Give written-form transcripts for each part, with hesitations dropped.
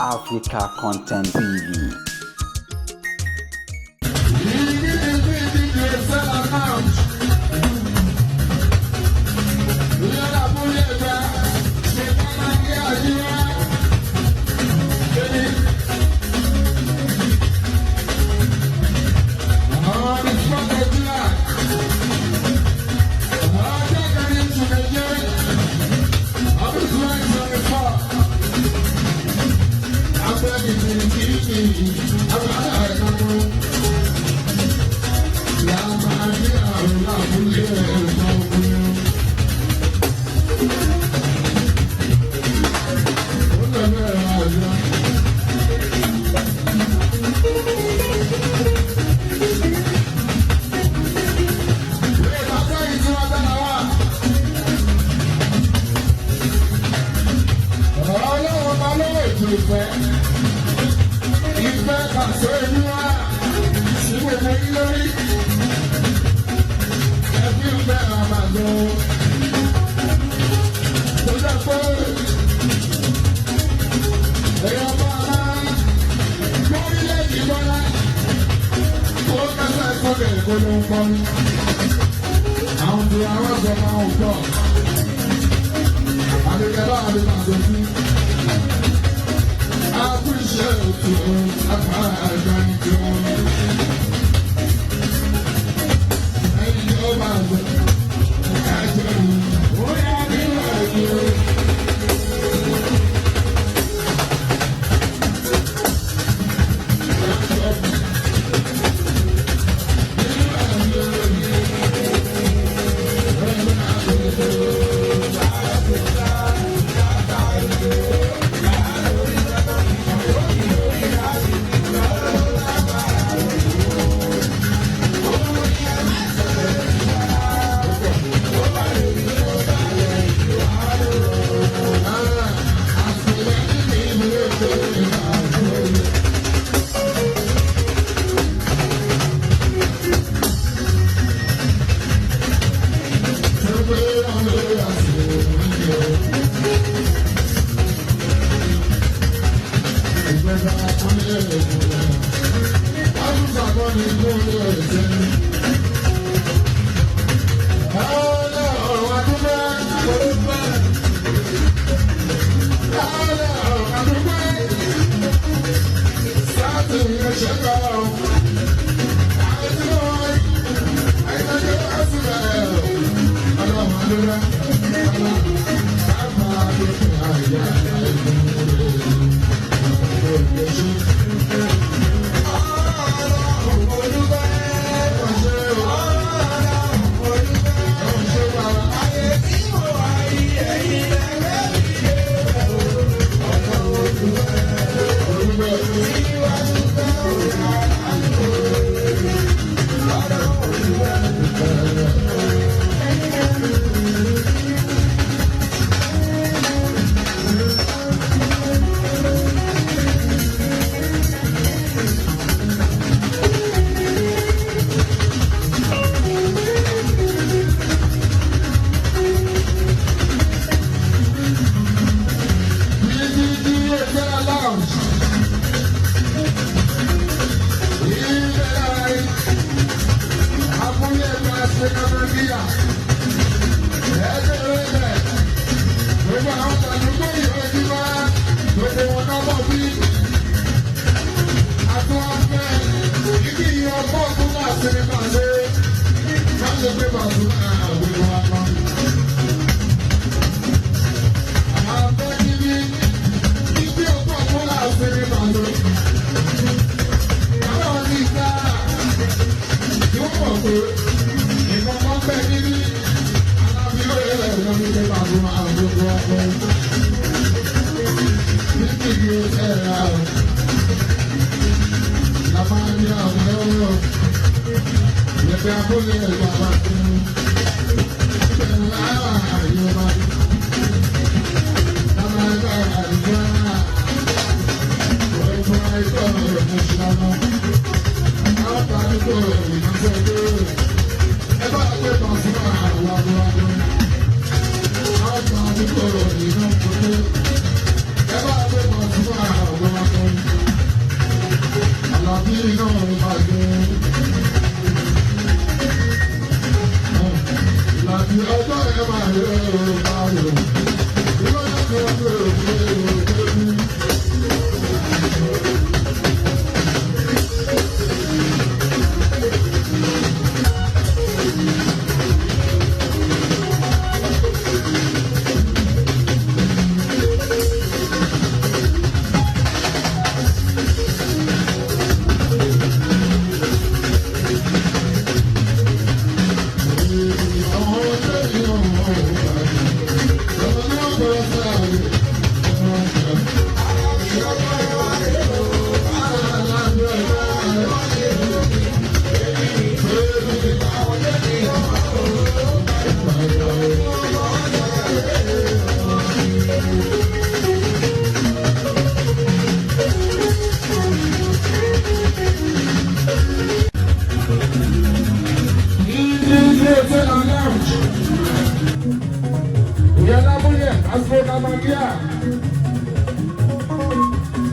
Africa Content TV.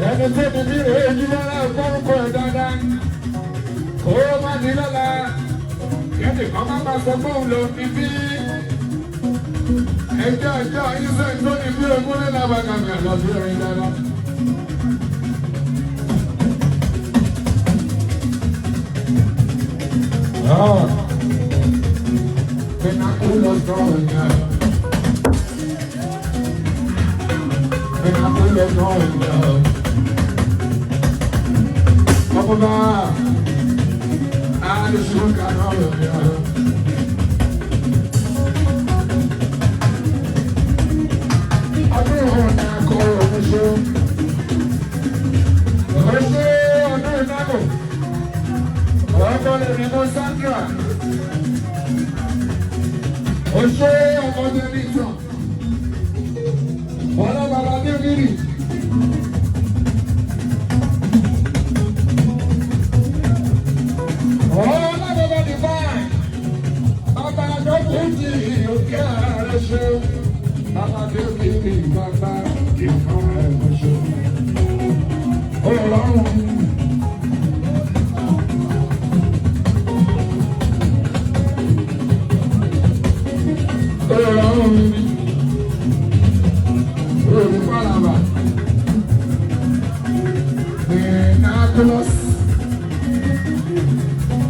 ẹni tó ní bí èyí lọ́la gbọ́rùkọ ẹ̀ dáadáa kó má ní lọ́la kẹ́ni kan má bá sọ pé òun lò ní bí ẹjọ́ ìṣe tó ní bí ogún ní lábàkàmì àlọ́bí ẹ̀rín dáadáa. Pinaculos Noña. Pinaculos Noña. Vamos lá. Ah, deixa eu canal, Oṣé ọmọdé ní ìtàn, ọ̀nà bàbá ní ògiri. Ọ̀nà bàbá ní báyìí, bàbá àdókò jì òkè ààrẹ ṣe. Bàbá ní ògiri bàbá ìfọ̀n ẹ̀kọ́ ṣe. Ọlọ́run. Pinaculos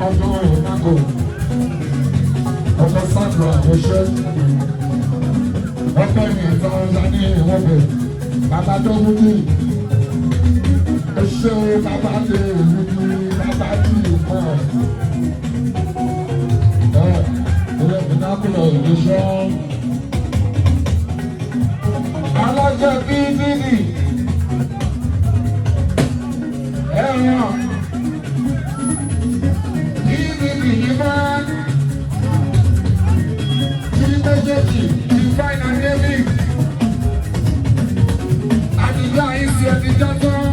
ọmọ ìnáko ọmọ sandra ọṣẹ ọmọ ìyẹ̀tọ̀ ọ̀sánì ìwọ̀bẹ̀ bàbá tó mú ní ẹṣẹ́ bàbá lè mú ní bàbá tí ìpọ̀ ilẹ̀ Pinaculos ọṣẹ alájẹ bíbélì. Bíbélì yìí máa kí méjèèjì ti fáìnà débì. Àdìjá yìí ti ẹ̀dìjá tán.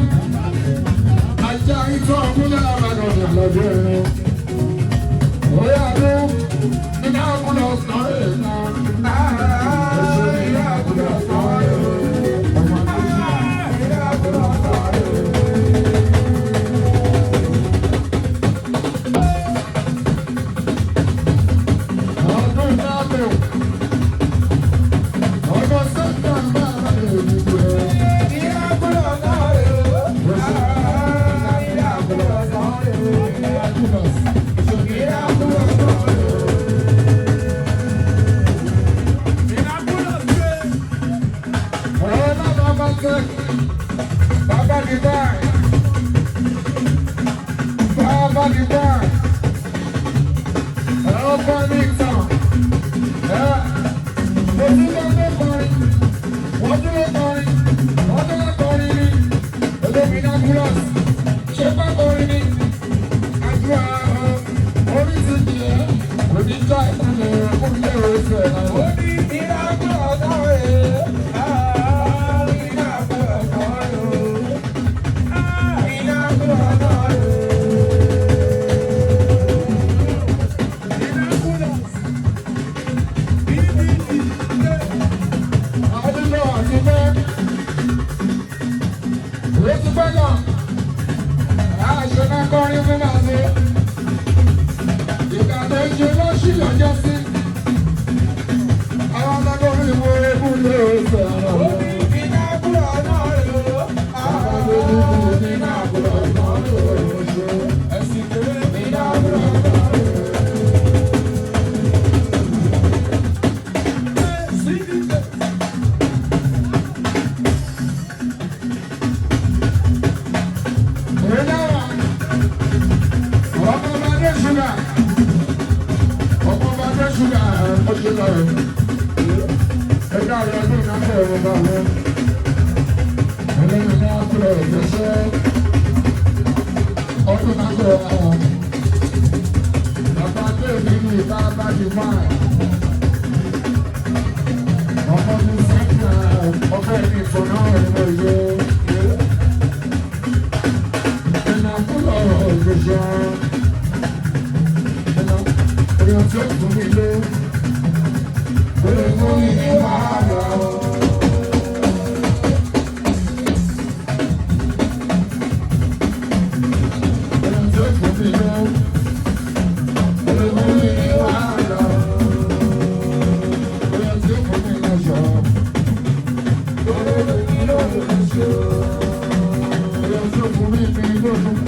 Ajá yìí tán ọkùnrin àbàdàn ní àlọ́jọ́ ẹ̀rọ. Oyà ló nínú àkùnrin ọ̀sán rẹ̀ náà. Ẹ̀ṣẹ̀ nínú àkùnrin ọ̀sán rẹ̀. Baba Divine, Baba Divine, Alpha Nixon, what do you Pinaculos, Shepa Corini, Adra, Origin, Rodita, and Ẹ̀yà tó fún mi ní lóṣù